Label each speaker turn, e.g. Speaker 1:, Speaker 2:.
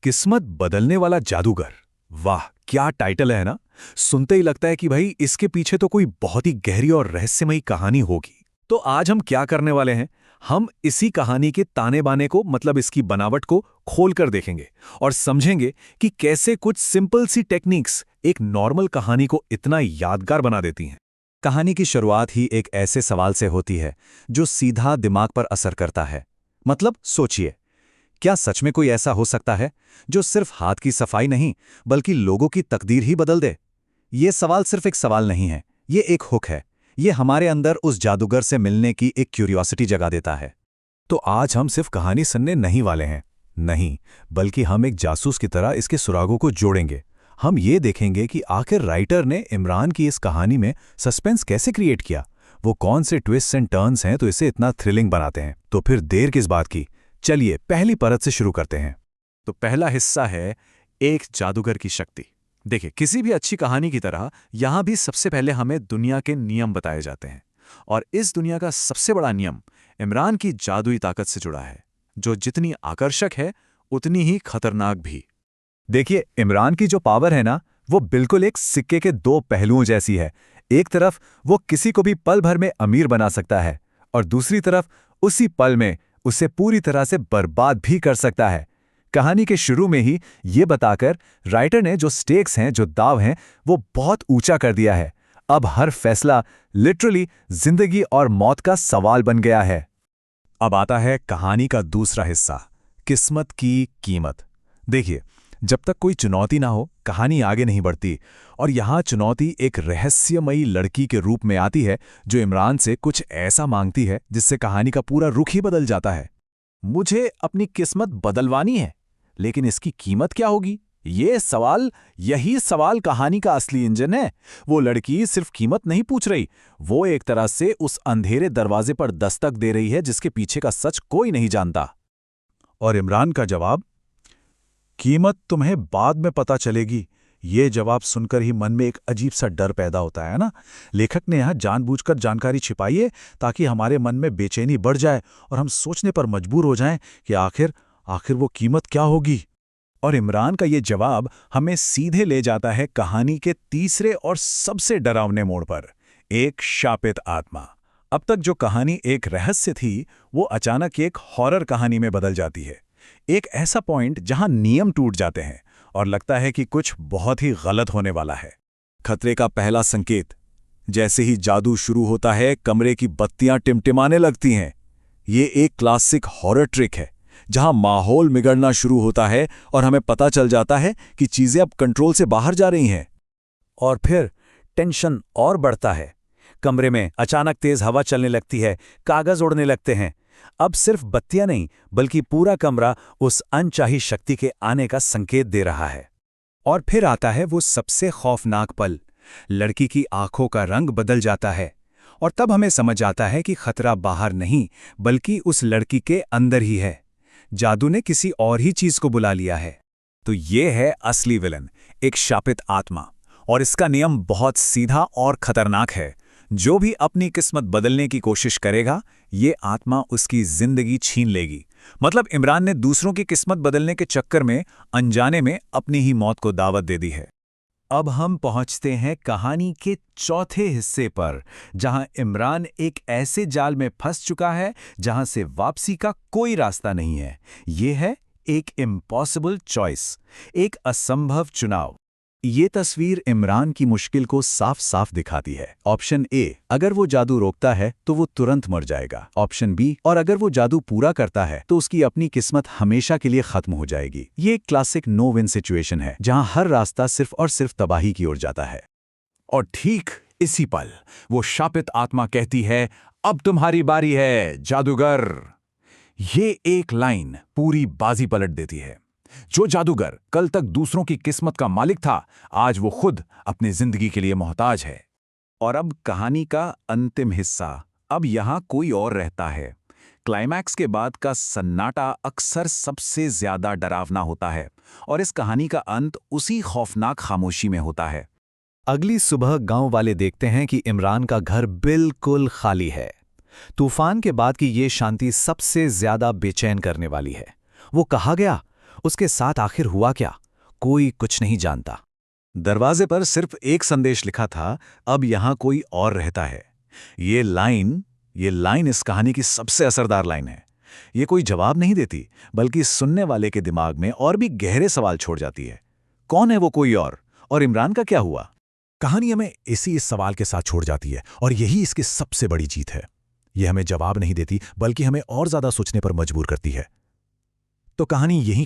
Speaker 1: किस्मत बदलने वाला जादूगर। वाह, क्या टाइटल है ना। सुनते ही लगता है कि भाई इसके पीछे तो कोई बहुत ही गहरी और रहस्यमयी कहानी होगी। तो आज हम क्या करने वाले हैं, हम इसी कहानी के ताने बाने को, मतलब इसकी बनावट को खोल कर देखेंगे और समझेंगे कि कैसे कुछ सिंपल सी टेक्निक्स एक नॉर्मल कहानी को इतना यादगार बना देती हैं। कहानी की शुरुआत ही एक ऐसे सवाल से होती है जो सीधा दिमाग पर असर करता है। मतलब सोचिए, क्या सच में कोई ऐसा हो सकता है जो सिर्फ हाथ की सफाई नहीं बल्कि लोगों की तकदीर ही बदल दे? ये सवाल सिर्फ एक सवाल नहीं है, ये एक हुक है। ये हमारे अंदर उस जादूगर से मिलने की एक क्यूरियोसिटी जगा देता है। तो आज हम सिर्फ कहानी सुनने नहीं वाले हैं, नहीं, बल्कि हम एक जासूस की तरह इसके सुरागों को जोड़ेंगे। हम ये देखेंगे कि आखिर राइटर ने इमरान की इस कहानी में सस्पेंस कैसे क्रिएट किया, वो कौन से ट्विस्ट एंड टर्न्स हैं तो इसे इतना थ्रिलिंग बनाते हैं। तो फिर देर किस बात की, चलिए पहली परत से शुरू करते हैं। तो पहला हिस्सा है एक जादूगर की शक्ति। देखिए, किसी भी अच्छी कहानी की तरह यहां भी सबसे पहले हमें दुनिया के नियम बताए जाते हैं, और इस दुनिया का सबसे बड़ा नियम इमरान की जादुई ताकत से जुड़ा है, जो जितनी आकर्षक है उतनी ही खतरनाक भी। देखिए, इमरान की जो पावर है ना, वो बिल्कुल एक सिक्के के दो पहलुओं जैसी है। एक तरफ वो किसी को भी पल भर में अमीर बना सकता है, और दूसरी तरफ उसी पल में उसे पूरी तरह से बर्बाद भी कर सकता है। कहानी के शुरू में ही ये बताकर राइटर ने जो स्टेक्स हैं, जो दाव हैं, वो बहुत ऊंचा कर दिया है। अब हर फैसला लिटरली जिंदगी और मौत का सवाल बन गया है। अब आता है कहानी का दूसरा हिस्सा, किस्मत की कीमत। देखिए, जब तक कोई चुनौती ना हो, कहानी आगे नहीं बढ़ती। और यहाँ चुनौती एक रहस्यमयी लड़की के रूप में आती है, जो इमरान से कुछ ऐसा मांगती है जिससे कहानी का पूरा रुख ही बदल जाता है। मुझे अपनी किस्मत बदलवानी है, लेकिन इसकी कीमत क्या होगी? यही सवाल कहानी का असली इंजन है। वो लड़की सिर्फ कीमत नहीं पूछ रही, वो एक तरह से उस अंधेरे दरवाजे पर दस्तक दे रही है जिसके पीछे का सच कोई नहीं जानता। और इमरान का जवाब, कीमत तुम्हें बाद में पता चलेगी। ये जवाब सुनकर ही मन में एक अजीब सा डर पैदा होता है ना। लेखक ने यहाँ जानबूझकर जानकारी छिपाई है ताकि हमारे मन में बेचैनी बढ़ जाए और हम सोचने पर मजबूर हो जाएं कि आखिर वो कीमत क्या होगी। और इमरान का ये जवाब हमें सीधे ले जाता है कहानी के तीसरे और सबसे डरावने मोड़ पर, एक शापित आत्मा। अब तक जो कहानी एक रहस्य थी, वो अचानक एक हॉरर कहानी में बदल जाती है। एक ऐसा पॉइंट जहां नियम टूट जाते हैं और लगता है कि कुछ बहुत ही गलत होने वाला है। खतरे का पहला संकेत, जैसे ही जादू शुरू होता है, कमरे की बत्तियां टिमटिमाने लगती हैं। ये एक क्लासिक हॉरर ट्रिक है, जहां माहौल बिगड़ना शुरू होता है और हमें पता चल जाता है कि चीजें अब कंट्रोल से बाहर जा रही हैं। और फिर टेंशन और बढ़ता है। कमरे में अचानक तेज हवा चलने लगती है, कागज उड़ने लगते हैं। अब सिर्फ बत्तियां नहीं, बल्कि पूरा कमरा उस अनचाही शक्ति के आने का संकेत दे रहा है। और फिर आता है वो सबसे खौफनाक पल, लड़की की आंखों का रंग बदल जाता है, और तब हमें समझ आता है कि खतरा बाहर नहीं बल्कि उस लड़की के अंदर ही है। जादू ने किसी और ही चीज को बुला लिया है। तो ये है असली विलन, एक शापित आत्मा। और इसका नियम बहुत सीधा और खतरनाक है। जो भी अपनी किस्मत बदलने की कोशिश करेगा, ये आत्मा उसकी जिंदगी छीन लेगी। मतलब इमरान ने दूसरों की किस्मत बदलने के चक्कर में अनजाने में अपनी ही मौत को दावत दे दी है। अब हम पहुंचते हैं कहानी के चौथे हिस्से पर, जहां इमरान एक ऐसे जाल में फंस चुका है जहां से वापसी का कोई रास्ता नहीं है। ये है एक इम्पॉसिबल चॉइस, एक असंभव चुनाव। ये तस्वीर इमरान की मुश्किल को साफ साफ दिखाती है। ऑप्शन ए, अगर वो जादू रोकता है तो वो तुरंत मर जाएगा। ऑप्शन बी, और अगर वो जादू पूरा करता है तो उसकी अपनी किस्मत हमेशा के लिए खत्म हो जाएगी। ये एक क्लासिक नो विन सिचुएशन है, जहां हर रास्ता सिर्फ और सिर्फ तबाही की ओर जाता है। और ठीक इसी पल वो शापित आत्मा कहती है, अब तुम्हारी बारी है जादूगर। ये एक लाइन पूरी बाजी पलट देती है। जो जादूगर कल तक दूसरों की किस्मत का मालिक था, आज वो खुद अपनी जिंदगी के लिए मोहताज है। और अब कहानी का अंतिम हिस्सा, अब यहां कोई और रहता है। क्लाइमैक्स के बाद का सन्नाटा अक्सर सबसे ज्यादा डरावना होता है, और इस कहानी का अंत उसी खौफनाक खामोशी में होता है। अगली सुबह गांव वाले देखते हैं कि इमरान का घर बिल्कुल खाली है। तूफान के बाद की ये शांति सबसे ज्यादा बेचैन करने वाली है। वो कहा गया,
Speaker 2: उसके साथ आखिर हुआ क्या? कोई कुछ नहीं जानता।
Speaker 1: दरवाजे पर सिर्फ एक संदेश लिखा था, अब यहां कोई और रहता है। ये लाइन इस कहानी की सबसे असरदार लाइन है। ये कोई जवाब नहीं देती, बल्कि सुनने वाले के दिमाग में और भी गहरे सवाल छोड़ जाती है। कौन है वो कोई और इमरान का क्या हुआ?
Speaker 2: कहानी हमें इस सवाल के साथ छोड़ जाती है, और यही इसकी सबसे बड़ी जीत है। ये हमें जवाब नहीं देती, बल्कि हमें और ज्यादा सोचने पर मजबूर करती है। तो कहानी यहीं